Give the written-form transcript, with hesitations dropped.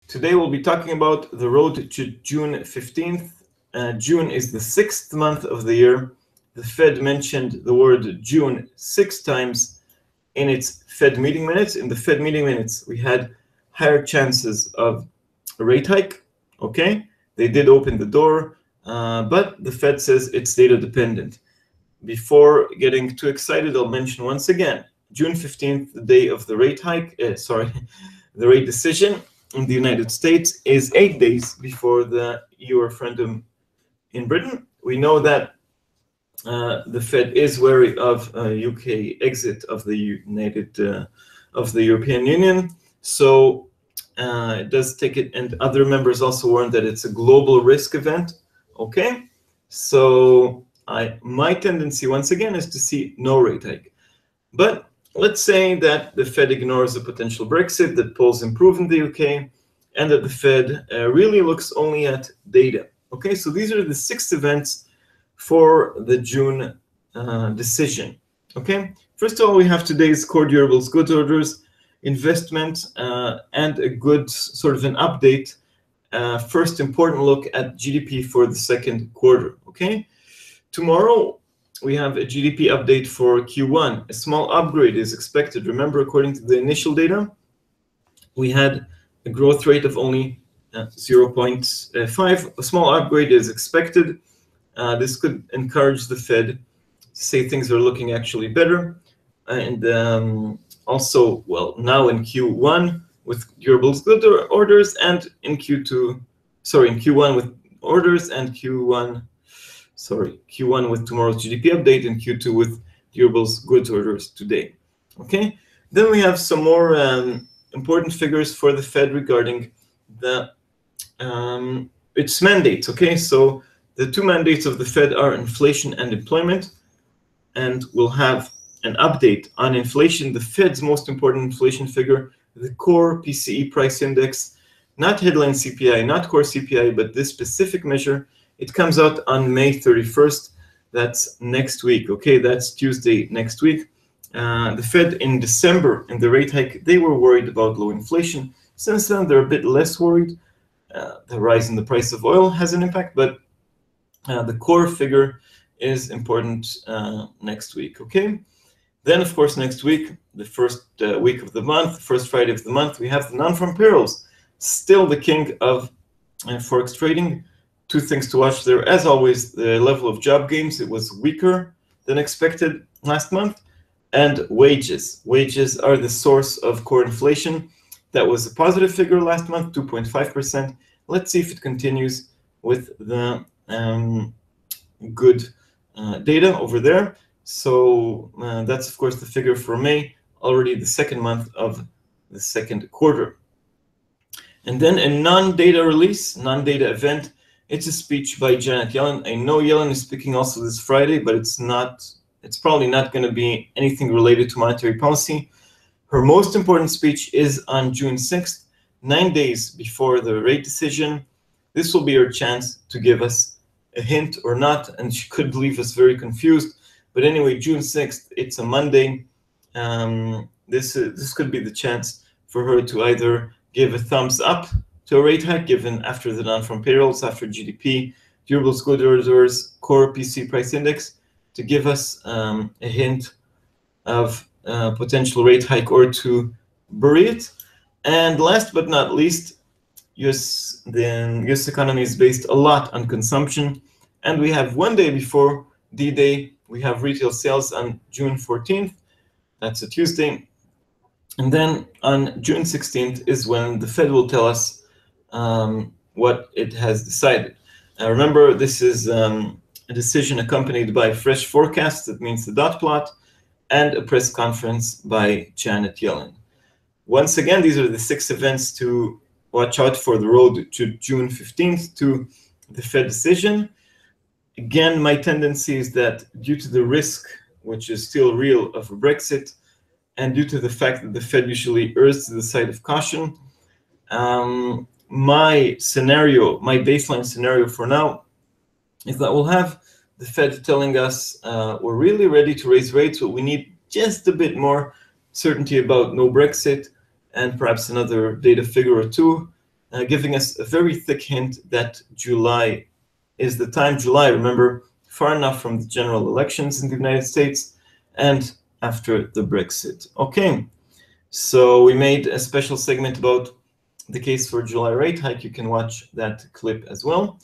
Today we'll be talking about the road to June 15th. June is the 6th month of the year. The Fed mentioned the word June 6 times in its Fed meeting minutes. In the Fed meeting minutes, we had higher chances of a rate hike. Okay, they did open the door, but the Fed says it's data dependent. Before getting too excited, I'll mention once again, June 15th, the day of the rate hike, the rate decision in the United States is 8 days before the EU referendum in Britain. We know that the Fed is wary of UK exit of the European Union, so it does take it, and other members also warned that it's a global risk event. Okay, so my tendency once again is to see no rate hike, but let's say that the Fed ignores a potential Brexit, that polls improve in the UK, and that the Fed really looks only at data. Okay, so these are the 6 events for the June decision. Okay, first of all, we have today's core durables goods orders, investment, and a good sort of an update. First important look at GDP for the second quarter. Okay, tomorrow we have a GDP update for Q1. A small upgrade is expected. Remember, according to the initial data, we had a growth rate of only 0.5. A small upgrade is expected. This could encourage the Fed to say things are looking actually better. And also, well, now in Q1 with durables goods orders, and in Q1 with orders, and Q1 with tomorrow's GDP update, and Q2 with durables goods orders today. Okay, then we have some more important figures for the Fed regarding the its mandates. Okay, so the 2 mandates of the Fed are inflation and employment, and we'll have an update on inflation, the Fed's most important inflation figure, the core PCE price index, not headline CPI, not core CPI, but this specific measure. It comes out on May 31st. That's next week. Okay, that's Tuesday next week. The Fed in December, in the rate hike, they were worried about low inflation. Since then, they're a bit less worried. The rise in the price of oil has an impact, but the core figure is important next week. Okay, then of course next week, the first week of the month, first Friday of the month, we have the non-farm payrolls, still the king of forex trading. 2 things to watch there. As always, the level of job gains, it was weaker than expected last month, and wages. Wages are the source of core inflation. That was a positive figure last month, 2.5%. Let's see if it continues with the good data over there. So that's of course the figure for May, already the 2nd month of the 2nd quarter. And then a non-data release, non-data event. It's a speech by Janet Yellen. I know Yellen is speaking also this Friday, but it's probably not going to be anything related to monetary policy. Her most important speech is on June 6th, 9 days before the rate decision. This will be her chance to give us a hint or not, and she could leave us very confused. But anyway, June 6th, it's a Monday. This could be the chance for her to either give a thumbs up to a rate hike given after the non-farm payrolls, after GDP, durables goods orders, core PC price index, to give us a hint of potential rate hike, or to bury it. And last but not least, the US economy is based a lot on consumption, and we have 1 day before D-Day, we have retail sales on June 14th. That's a Tuesday. And then on June 16th is when the Fed will tell us what it has decided. Remember, this is a decision accompanied by fresh forecasts, that means the dot plot, and a press conference by Janet Yellen. Once again, these are the 6 events to watch out for the road to June 15th to the Fed decision. Again, my tendency is that due to the risk, which is still real, of a Brexit, and due to the fact that the Fed usually errs to the side of caution, my baseline scenario for now is that we'll have the Fed telling us we're really ready to raise rates, but we need just a bit more certainty about no Brexit, and perhaps another data figure or 2 giving us a very thick hint that July is the time. July, remember, far enough from the general elections in the United States and after the Brexit. Okay, so we made a special segment about the case for July rate hike. You can watch that clip as well.